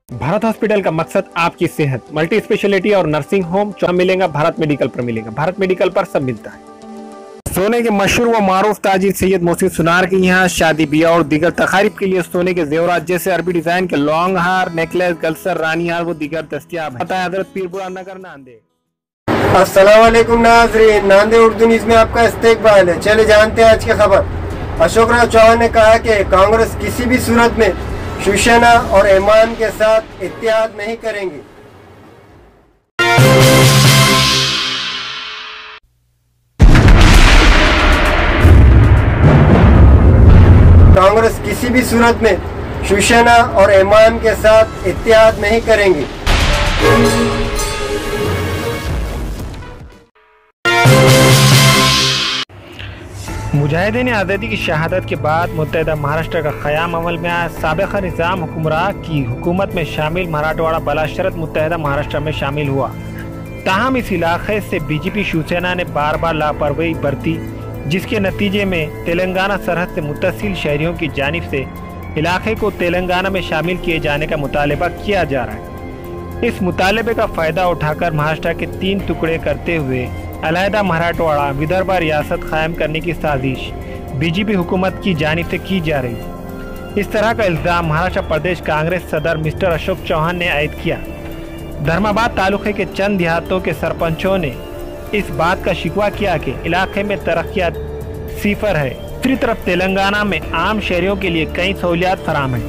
Bharat hospital का मकसद आपकी सेहत, मल्टी स्पेशलिटी और नर्सिंग होम मिलेगा। भारत मेडिकल पर मिलेगा। भारत मेडिकल पर सब मिलता है। सोने के मशहूर व मारूफ ताजिर सैयद मोहसिन सुनार के यहाँ शादी ब्याह और दीगर तकारीब के लिए सोने के जेवरात जैसे अरबी डिजाइन के लॉन्ग हार, नेकलेस, गलसर, रानी हार वो दीगर दस्तियाब है। हजरत पीरपुरा नगर नांदेड़। अस्सलाम वालेकुम नाज़रीन, नांदेड़ उर्दू न्यूज़ में आपका इस्तकबाल है। चले जानते हैं आज की खबर। अशोक राव चौहान ने कहा कि कांग्रेस किसी भी सूरत में शिवसेना और ऐमान के साथ इत्तेहाद नहीं करेंगी। कांग्रेस किसी भी सूरत में शिवसेना और ऐमान के साथ इत्तेहाद नहीं करेंगी। मुजाहिदीन आज़ादी की शहादत के बाद मुत्तहिदा महाराष्ट्र का क़याम अमल में आया। साबिक़ निज़ाम हुक्मरान की हुकूमत में शामिल मराठवाड़ा बलाशरत मुत्तहिदा महाराष्ट्र में शामिल हुआ। ताहम इस इलाके से बीजेपी शिवसेना ने बार बार लापरवाही बरती, जिसके नतीजे में तेलंगाना सरहद से मुत्तसिल शहरियों की जानिब से इलाके को तेलंगाना में शामिल किए जाने का मुतालबा किया जा रहा है। इस मुतालबे का फ़ायदा उठाकर महाराष्ट्र के 3 टुकड़े करते हुए अलहदा मराठवाड़ा विदर्भ रियासत कायम करने की साजिश बीजेपी हुकूमत की जानिब से की जा रही है। इस तरह का इल्ज़ाम महाराष्ट्र प्रदेश कांग्रेस सदर मिस्टर अशोक चौहान ने आयद किया। धर्माबाद तालुके के चंद देहातों के सरपंचों ने इस बात का शिकवा किया कि इलाके में तरक्यात सिफर है। दूसरी तरफ तेलंगाना में आम शहरियों के लिए कई सहूलियात फराम है,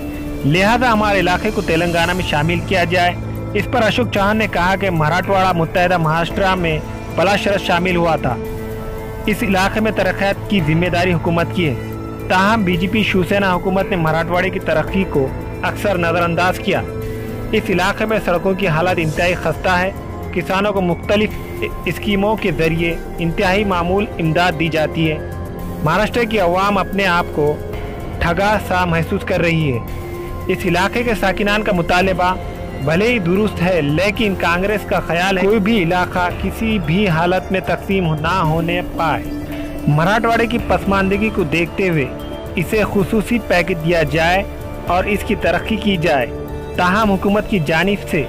लिहाजा हमारे इलाके को तेलंगाना में शामिल किया जाए। इस पर अशोक चौहान ने कहा कि मराठवाड़ा मुत्तहिदा महाराष्ट्र में बलाशरत शामिल हुआ था। इस इलाके में तरक्यात की जिम्मेदारी हुकूमत की है। ताहम बीजेपी शिवसेना हुकूमत ने मराठवाड़े की तरक्की को अक्सर नज़रअंदाज किया। इस इलाके में सड़कों की हालत इंतहाई खस्ता है। किसानों को मुख्तलिफ स्कीमों के जरिए इंतहाई मामूल इमदाद दी जाती है। महाराष्ट्र की अवाम अपने आप को ठगा सा महसूस कर रही है। इस इलाके के साकिनान का मुतालबा भले ही दुरुस्त है, लेकिन कांग्रेस का ख्याल है कोई भी इलाका किसी भी हालत में तकसीम ना होने पाए। मराठवाड़े की पसमानदगी को देखते हुए इसे खुसूसी पैकेज दिया जाए और इसकी तरक्की की जाए। ताहम हुकूमत की जानिब से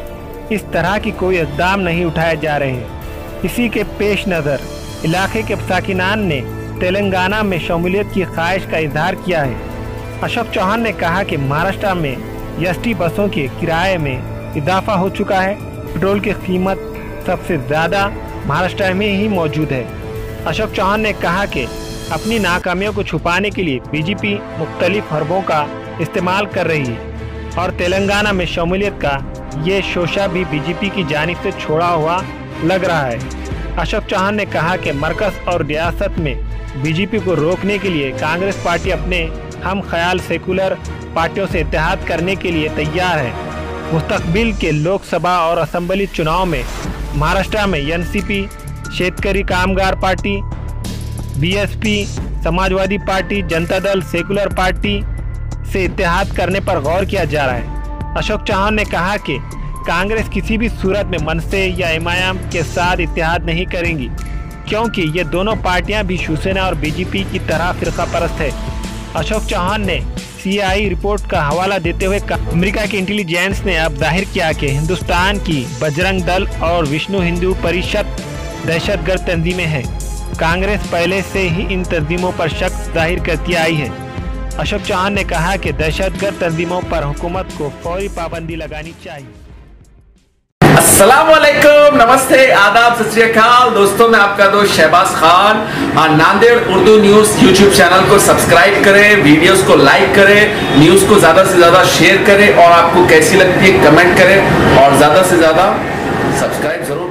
इस तरह की कोई इक़दाम नहीं उठाए जा रहे हैं। इसी के पेश नज़र इलाके के साकिनान ने तेलंगाना में शमूलियत की ख्वाहिश का इजहार किया है। अशोक चौहान ने कहा कि महाराष्ट्र में एसटी बसों के किराए में इजाफा हो चुका है। पेट्रोल की कीमत सबसे ज़्यादा महाराष्ट्र में ही मौजूद है। अशोक चौहान ने कहा कि अपनी नाकामियों को छुपाने के लिए बीजेपी मुख्तलिफ हरबों का इस्तेमाल कर रही है और तेलंगाना में शमूलियत का ये शोशा भी बीजेपी की जानिब से छोड़ा हुआ लग रहा है। अशोक चौहान ने कहा कि मरकज़ और रियासत में बीजेपी को रोकने के लिए कांग्रेस पार्टी अपने हम ख्याल सेकुलर पार्टियों से इत्तेहाद करने के लिए तैयार है। मुस्तकबिल के लोकसभा और असम्बली चुनाव में महाराष्ट्र में एनसीपी, शेतकरी कामगार party, BSP, Samajwadi party, Janata Dal, secular party से इत्तेहाद करने पर गौर किया जा रहा है। अशोक चौहान ने कहा कि कांग्रेस किसी भी सूरत में मनसे या एमआईएम के साथ इत्तेहाद नहीं करेंगी, क्योंकि ये दोनों पार्टियां भी शिवसेना और बीजेपी की तरह फिरका परस्त है। अशोक चौहान ने सीआई रिपोर्ट का हवाला देते हुए अमेरिका के इंटेलिजेंस ने अब जाहिर किया कि हिंदुस्तान की बजरंग दल और विष्णु हिंदू परिषद दहशतगर्द तंजीमें हैं। कांग्रेस पहले से ही इन तंजीमों पर शक जाहिर करती आई है। अशोक चौहान ने कहा कि दहशतगर्द तंजीमों पर हुकूमत को फौरी पाबंदी लगानी चाहिए। अस्सलाम वालेकुम, नमस्ते, आदाब, सत श्री अकाल। दोस्तों, मैं आपका दोस्त Shahbaz Khan. Nanded Urdu news YouTube channel को सब्सक्राइब करें, वीडियोस को लाइक करें, न्यूज़ को ज़्यादा से ज़्यादा शेयर करें और आपको कैसी लगती है कमेंट करें और ज़्यादा से ज़्यादा सब्सक्राइब जरूर